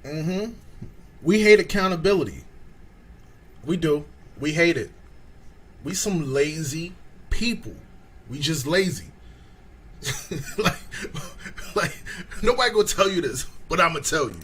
Mm-hmm. We hate accountability. We do. We hate it. We some lazy people. We just lazy. like, like nobody gonna tell you this, but I'm gonna tell you.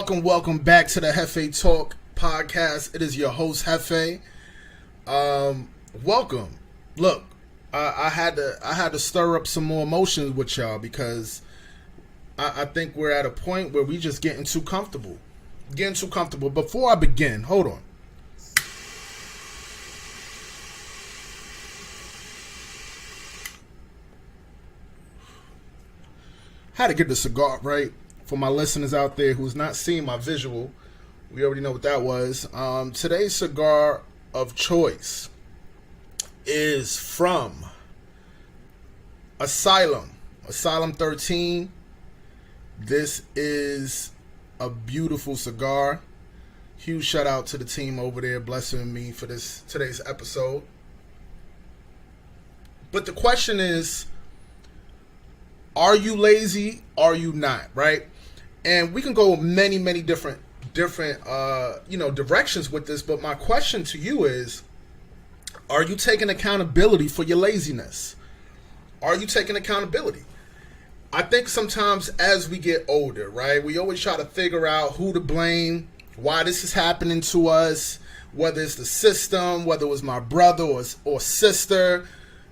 Welcome back to the JefeTalk podcast. It is your host Jefe. Welcome. Look, I had to stir up some more emotions with y'all because I think we're at a point where we just getting too comfortable. Getting too comfortable. Before I begin, hold on. Had to get the cigar right. For my listeners out there who's not seeing my visual, we already know what that was. Today's cigar of choice is from Asylum 13. This is a beautiful cigar. Huge shout out to the team over there blessing me for today's episode. But the question is, are you lazy? Are you not? Right? And we can go many different directions with this. But my question to you is, are you taking accountability for your laziness? Are you taking accountability? I think sometimes as we get older, right, we always try to figure out who to blame, why this is happening to us, whether it's the system, whether it was my brother or sister,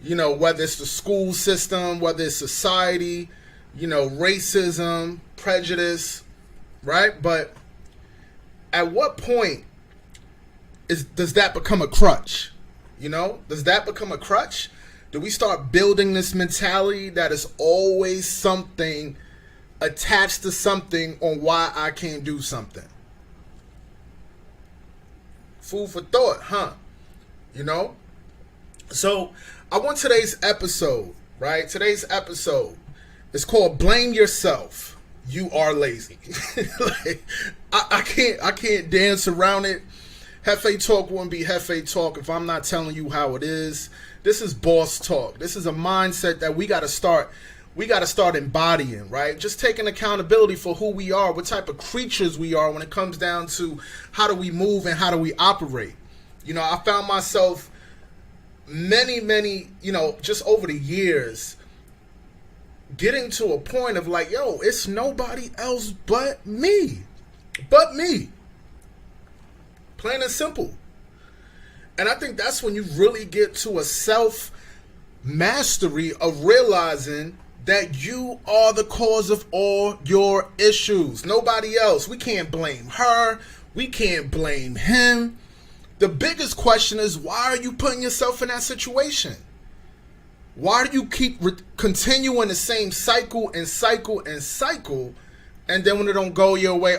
whether it's the school system, whether it's society, racism, prejudice, right? But at what point does that become a crutch? Does that become a crutch? Do we start building this mentality that is always something attached to something on why I can't do something? Food for thought, huh? So I want today's episode, right? Today's episode is called Blame Yourself. You are lazy. I can't dance around it. JefeTalk wouldn't be JefeTalk if I'm not telling you how it is. This is boss talk. This is a mindset that we gotta start embodying, right? Just taking accountability for who we are, what type of creatures we are when it comes down to how do we move and how do we operate. I found myself many, just over the years, getting to a point of like, yo, it's nobody else but me. Plain and simple. And I think that's when you really get to a self-mastery of realizing that you are the cause of all your issues. Nobody else. We can't blame her. We can't blame him. The biggest question is, why are you putting yourself in that situation? Why do you keep continuing the same cycle, and then when it don't go your way,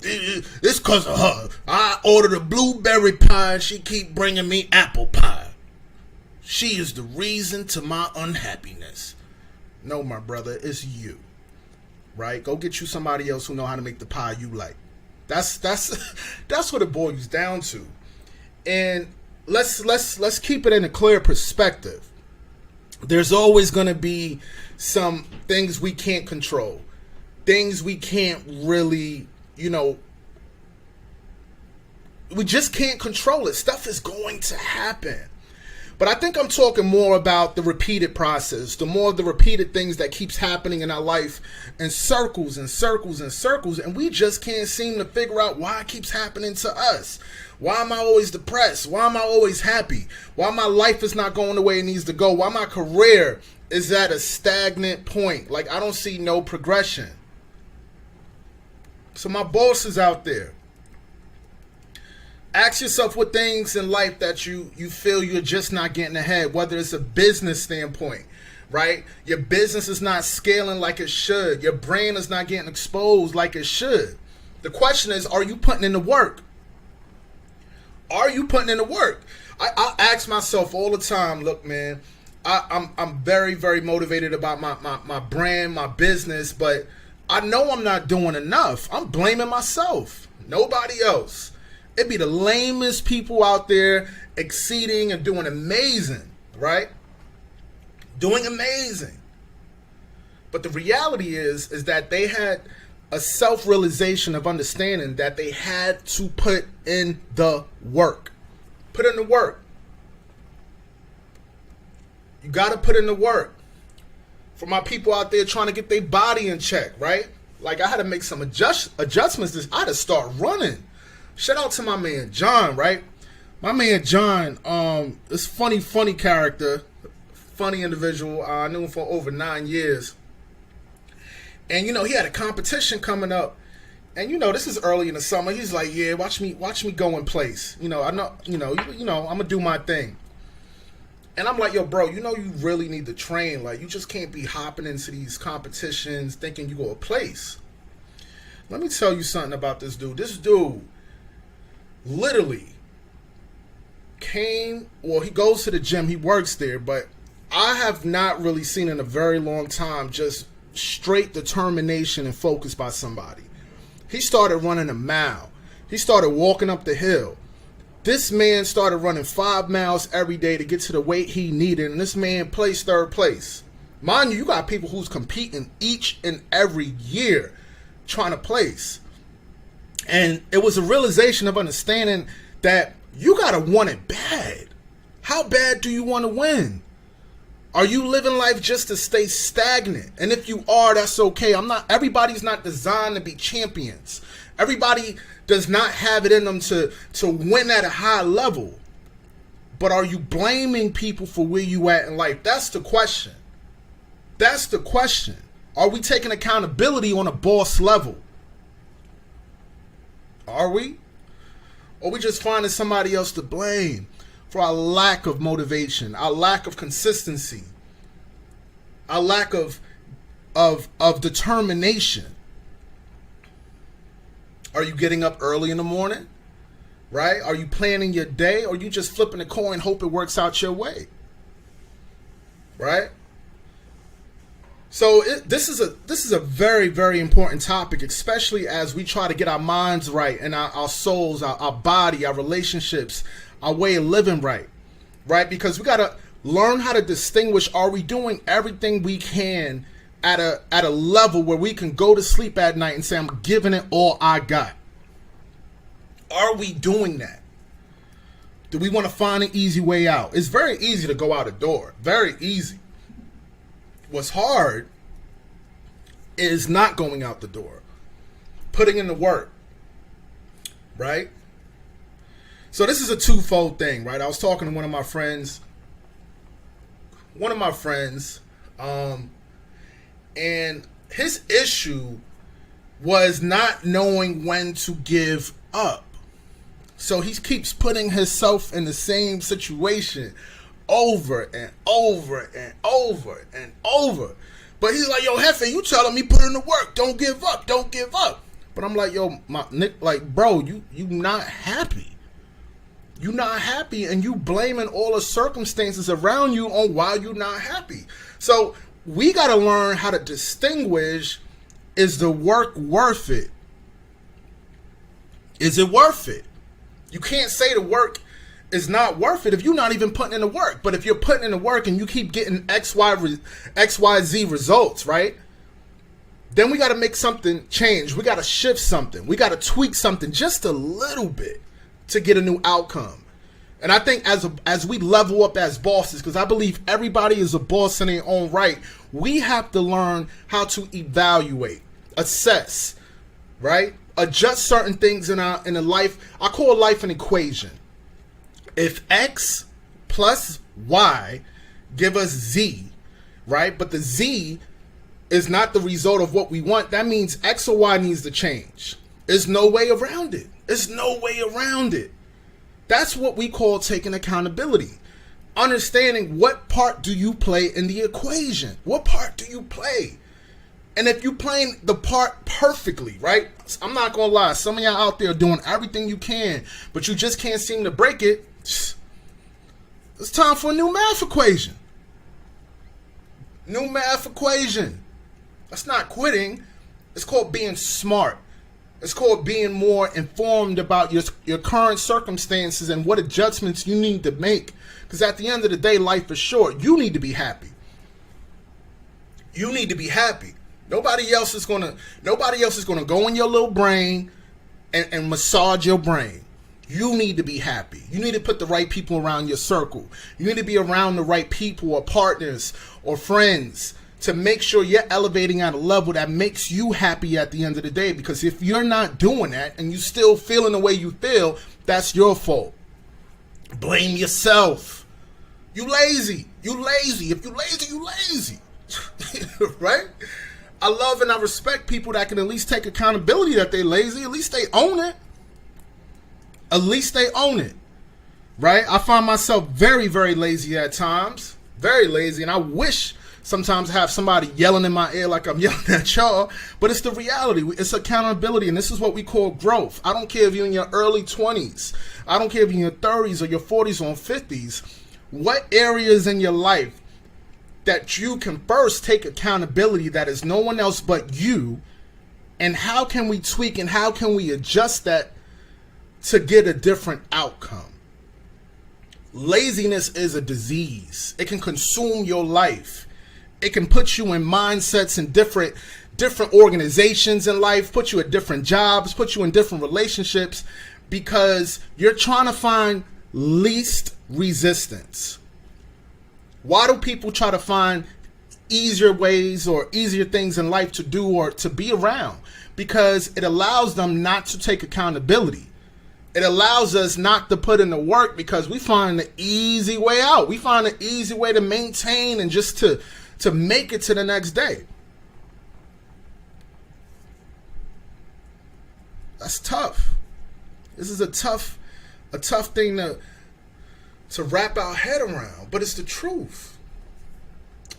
it's because of her. I ordered a blueberry pie and she keep bringing me apple pie. She is the reason to my unhappiness. No, my brother, it's you. Right? Go get you somebody else who know how to make the pie you like. That's what it boils down to. And let's keep it in a clear perspective. There's always going to be some things we can't control. Things we can't really, we just can't control it. Stuff is going to happen. But I think I'm talking more about the repeated process, the more of the repeated things that keeps happening in our life in circles, and we just can't seem to figure out why it keeps happening to us. Why am I always depressed? Why am I always happy? Why my life is not going the way it needs to go? Why my career is at a stagnant point? Like, I don't see no progression. So my bosses out there, ask yourself what things in life that you feel you're just not getting ahead, whether it's a business standpoint, right? Your business is not scaling like it should. Your brain is not getting exposed like it should. The question is, are you putting in the work? Are you putting in the work? I ask myself all the time, look, man, I'm very, very motivated about my brand, my business, but I know I'm not doing enough. I'm blaming myself, nobody else. It'd be the lamest people out there exceeding and doing amazing, right? Doing amazing. But the reality is that they had a self-realization of understanding that they had to put in the work. Put in the work. You got to put in the work. For my people out there trying to get their body in check, right? Like, I had to make some adjustments. I had to start running. Shout out to my man John, right? My man John, this funny character, funny individual. I knew him for over 9 years. And, you know, he had a competition coming up. And, you know, this is early in the summer. He's like, yeah, watch me go in place. You know, I know, I'm going to do my thing. And I'm like, yo, bro, you know you really need to train. Like, you just can't be hopping into these competitions thinking you go a place. Let me tell you something about this dude. This dude literally he goes to the gym. He works there. But I have not really seen in a very long time just straight determination and focus by somebody. He started running a mile. He started walking up the hill. This man started running 5 miles every day to get to the weight he needed, and this man placed 3rd place. Mind you, you got people who's competing each and every year trying to place. And it was a realization of understanding that you gotta want it bad. How bad do you want to win? Are you living life just to stay stagnant? And if you are, that's okay. Everybody's not designed to be champions. Everybody does not have it in them to win at a high level. But are you blaming people for where you at in life? That's the question. That's the question. Are we taking accountability on a boss level? Are we? Or are we just finding somebody else to blame for our lack of motivation, our lack of consistency, our lack of determination? Are you getting up early in the morning? Right? Are you planning your day, or are you just flipping a coin, hope it works out your way? Right? So this is a very, very important topic, especially as we try to get our minds right and our souls, our body, our relationships, our way of living right, because we got to learn how to distinguish, are we doing everything we can at a level where we can go to sleep at night and say, I'm giving it all I got? Are we doing that? Do we want to find an easy way out? It's very easy to go out the door. Very easy. What's hard is not going out the door. Putting in the work. Right? So this is a twofold thing, right? I was talking to one of my friends. And his issue was not knowing when to give up. So he keeps putting himself in the same situation over and over and over and over. But he's like, yo, Jefe, you telling me put in the work. Don't give up. Don't give up. But I'm like, yo, bro, you not happy. You not happy, and you blaming all the circumstances around you on why you not happy. So we got to learn how to distinguish, is the work worth it? Is it worth it? You can't say the work is not worth it if you're not even putting in the work. But if you're putting in the work and you keep getting XYZ results, right? Then we got to make something change. We got to shift something. We got to tweak something just a little bit to get a new outcome. And I think as we level up as bosses, because I believe everybody is a boss in their own right, we have to learn how to evaluate, assess, right? Adjust certain things in a life. I call life an equation. If X plus Y give us Z, right? But the Z is not the result of what we want. That means X or Y needs to change. There's no way around it. There's no way around it. That's what we call taking accountability. Understanding what part do you play in the equation? What part do you play? And if you playing the part perfectly, right? I'm not gonna lie, some of y'all out there doing everything you can, but you just can't seem to break it. It's time for a new math equation. New math equation. That's not quitting. It's called being smart. It's called being more informed about your current circumstances and what adjustments you need to make. Because at the end of the day, life is short. You need to be happy. You need to be happy. Nobody else is gonna go in your little brain and massage your brain. You need to be happy. You need to put the right people around your circle. You need to be around the right people or partners or friends to make sure you're elevating at a level that makes you happy at the end of the day. Because if you're not doing that and you still feeling the way you feel, that's your fault. Blame yourself. You lazy. You lazy. If you lazy, you lazy. Right? I love and I respect people that can at least take accountability that they're lazy. At least they own it. At least they own it. Right? I find myself very, very lazy at times. Very lazy. And I wish sometimes I have somebody yelling in my ear like I'm yelling at y'all. But it's the reality. It's accountability. And this is what we call growth. I don't care if you're in your early 20s. I don't care if you're in your 30s or your 40s or 50s. What areas in your life that you can first take accountability that is no one else but you, and how can we tweak and how can we adjust that to get a different outcome? Laziness is a disease. It can consume your life. It can put you in mindsets and different organizations in life, put you at different jobs, put you in different relationships because you're trying to find least resistance. Why do people try to find easier ways or easier things in life to do or to be around? Because it allows them not to take accountability. It allows us not to put in the work because we find the easy way out. We find the easy way to maintain and just to make it to the next day. That's tough. This is a tough thing to wrap our head around, but it's the truth.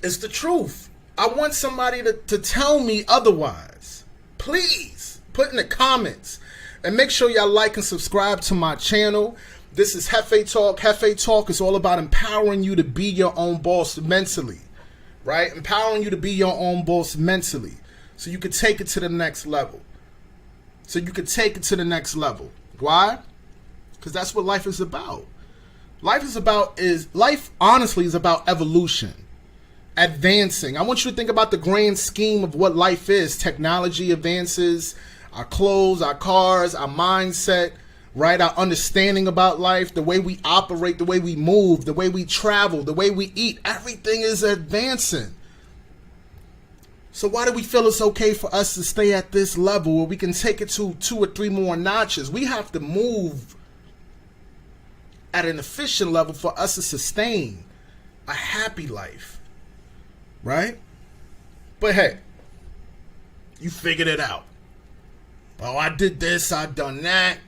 It's the truth. I want somebody to tell me otherwise. Please put in the comments and make sure y'all like and subscribe to my channel. This is JefeTalk. JefeTalk is all about empowering you to be your own boss mentally, right? Empowering you to be your own boss mentally so you can take it to the next level. Why? Because that's what life is about. Life honestly is about evolution, advancing. I want you to think about the grand scheme of what life is. Technology advances, our clothes, our cars, our mindset, right? Our understanding about life, the way we operate, the way we move, the way we travel, the way we eat, everything is advancing. So why do we feel it's okay for us to stay at this level where we can take it to 2 or 3 more notches? We have to move at an efficient level for us to sustain a happy life, right? But hey, you figured it out. Oh, I did this, I done that.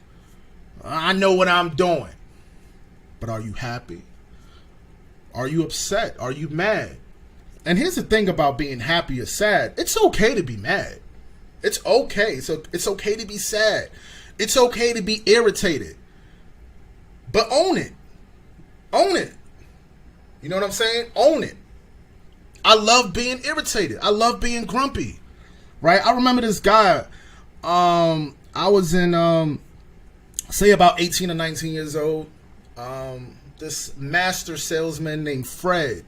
I know what I'm doing. But are you happy? Are you upset? Are you mad? And here's the thing about being happy or sad. It's okay to be mad. It's okay. So it's okay to be sad. It's okay to be irritated. But own it. Own it. You know what I'm saying? Own it. I love being irritated. I love being grumpy. Right? I remember this guy. I was in, say about 18 or 19 years old. This master salesman named Fred.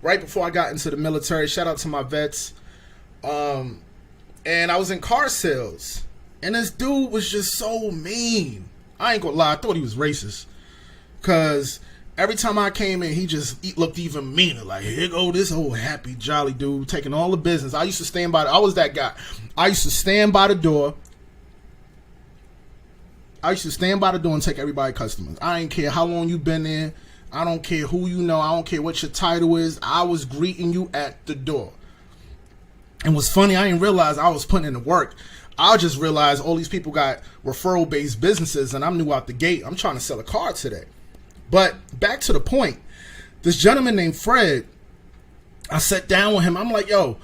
Right before I got into the military. Shout out to my vets. And I was in car sales. And this dude was just so mean. I ain't gonna lie. I thought he was racist. Because every time I came in, he looked even meaner. Like, here go this old happy, jolly dude taking all the business. I used to stand by. I was that guy. I used to stand by the door. And take everybody customers. I ain't care how long you been there. I don't care who you know. I don't care what your title is. I was greeting you at the door. And what's funny, I didn't realize I was putting in the work. I just realized all these people got referral-based businesses, and I'm new out the gate. I'm trying to sell a car today. But back to the point, this gentleman named Fred, I sat down with him. I'm like, yo,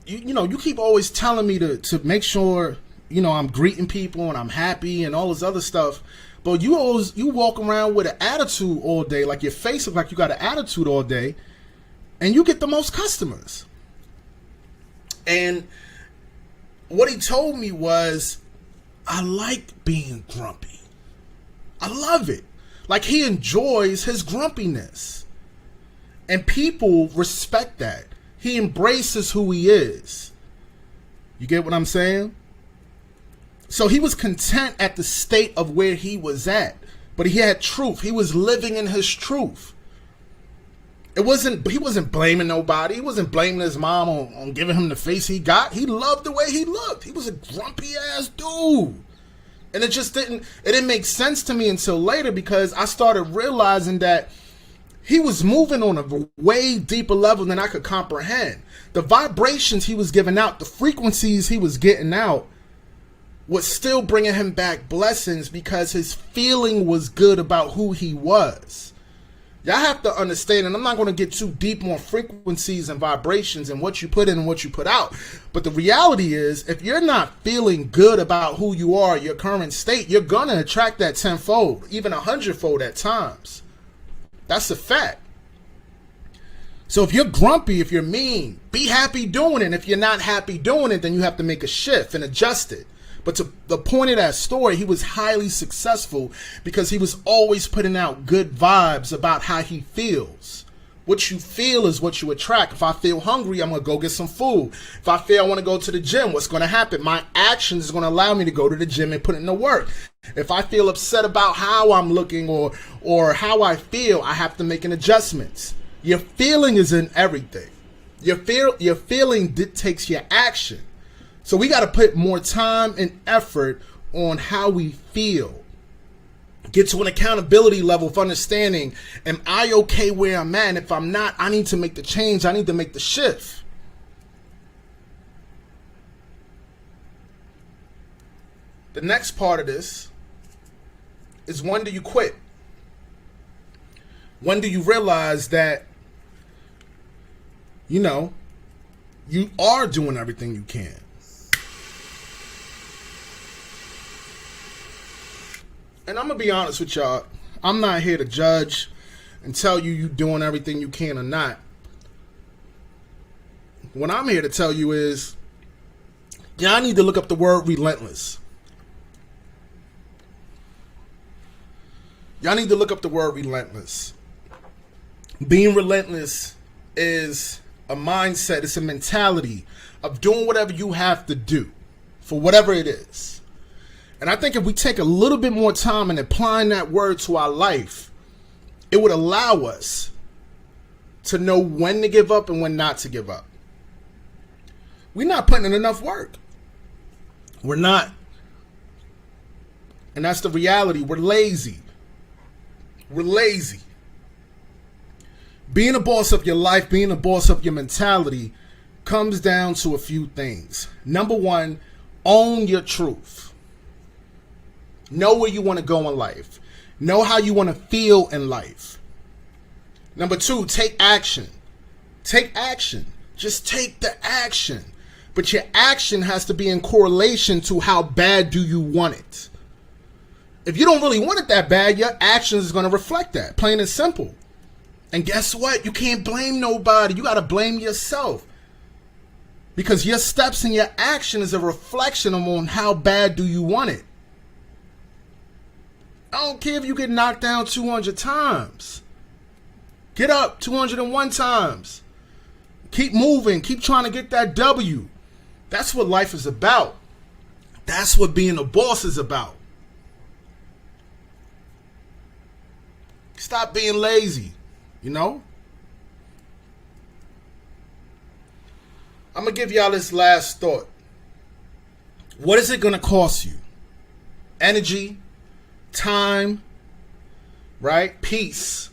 you keep always telling me to make sure, I'm greeting people and I'm happy and all this other stuff. But you walk around with an attitude all day, like your face looks like you got an attitude all day, and you get the most customers. And what he told me was, I like being grumpy. I love it. Like, he enjoys his grumpiness. And people respect that. He embraces who he is. You get what I'm saying? So he was content at the state of where he was at. But he had truth. He was living in his truth. He wasn't blaming nobody. He wasn't blaming his mom on giving him the face he got. He loved the way he looked. He was a grumpy ass dude. And it didn't make sense to me until later, because I started realizing that he was moving on a way deeper level than I could comprehend. The vibrations he was giving out, the frequencies he was getting out, was still bringing him back blessings, because his feeling was good about who he was. Y'all have to understand, and I'm not going to get too deep on frequencies and vibrations and what you put in and what you put out. But the reality is, if you're not feeling good about who you are, your current state, you're going to attract that tenfold, even 100-fold at times. That's a fact. So if you're grumpy, if you're mean, be happy doing it. If you're not happy doing it, then you have to make a shift and adjust it. But to the point of that story, he was highly successful because he was always putting out good vibes about how he feels. What you feel is what you attract. If I feel hungry, I'm going to go get some food. If I feel I want to go to the gym, what's going to happen? My actions is going to allow me to go to the gym and put in the work. If I feel upset about how I'm looking or how I feel, I have to make an adjustment. Your feeling is in everything. Your feeling dictates your action. So we got to put more time and effort on how we feel. Get to an accountability level of understanding, am I okay where I'm at? And if I'm not, I need to make the change. I need to make the shift. The next part of this is, when do you quit? When do you realize that, you are doing everything you can? And I'm going to be honest with y'all. I'm not here to judge and tell you doing everything you can or not. What I'm here to tell you is, y'all need to look up the word relentless. Y'all need to look up the word relentless. Being relentless is a mindset. It's a mentality of doing whatever you have to do for whatever it is. And I think if we take a little bit more time in applying that word to our life, it would allow us to know when to give up and when not to give up. We're not putting in enough work. We're not. And that's the reality. We're lazy. We're lazy. Being a boss of your life, being a boss of your mentality, comes down to a few things. Number one, own your truth. Know where you want to go in life. Know how you want to feel in life. Number two, take action. Take action. Just take the action. But your action has to be in correlation to how bad do you want it. If you don't really want it that bad, your actions is going to reflect that. Plain and simple. And guess what? You can't blame nobody. You got to blame yourself. Because your steps and your action is a reflection on how bad do you want it. I don't care if you get knocked down 200 times. Get up 201 times. Keep moving. Keep trying to get that W. That's what life is about. That's what being a boss is about. Stop being lazy, I'm going to give y'all this last thought. What is it going to cost you? Energy, time, right? Peace.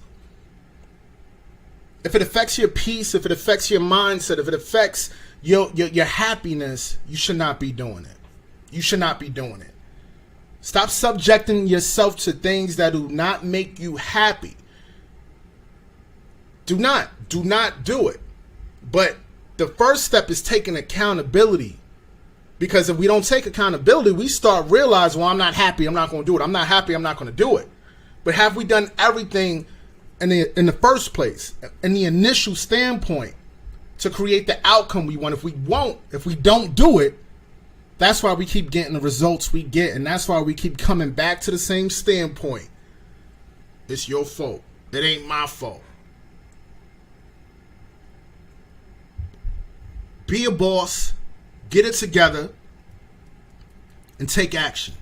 If it affects your peace, if it affects your mindset, if it affects your happiness, you should not be doing it. You should not be doing it. Stop subjecting yourself to things that do not make you happy. Do not do it. But the first step is taking accountability. Because if we don't take accountability, we start realizing, well, I'm not happy, I'm not going to do it. I'm not happy, I'm not going to do it. But have we done everything in the first place, in the initial standpoint, to create the outcome we want? If we don't do it, that's why we keep getting the results we get. And that's why we keep coming back to the same standpoint. It's your fault. It ain't my fault. Be a boss. Get it together and take action.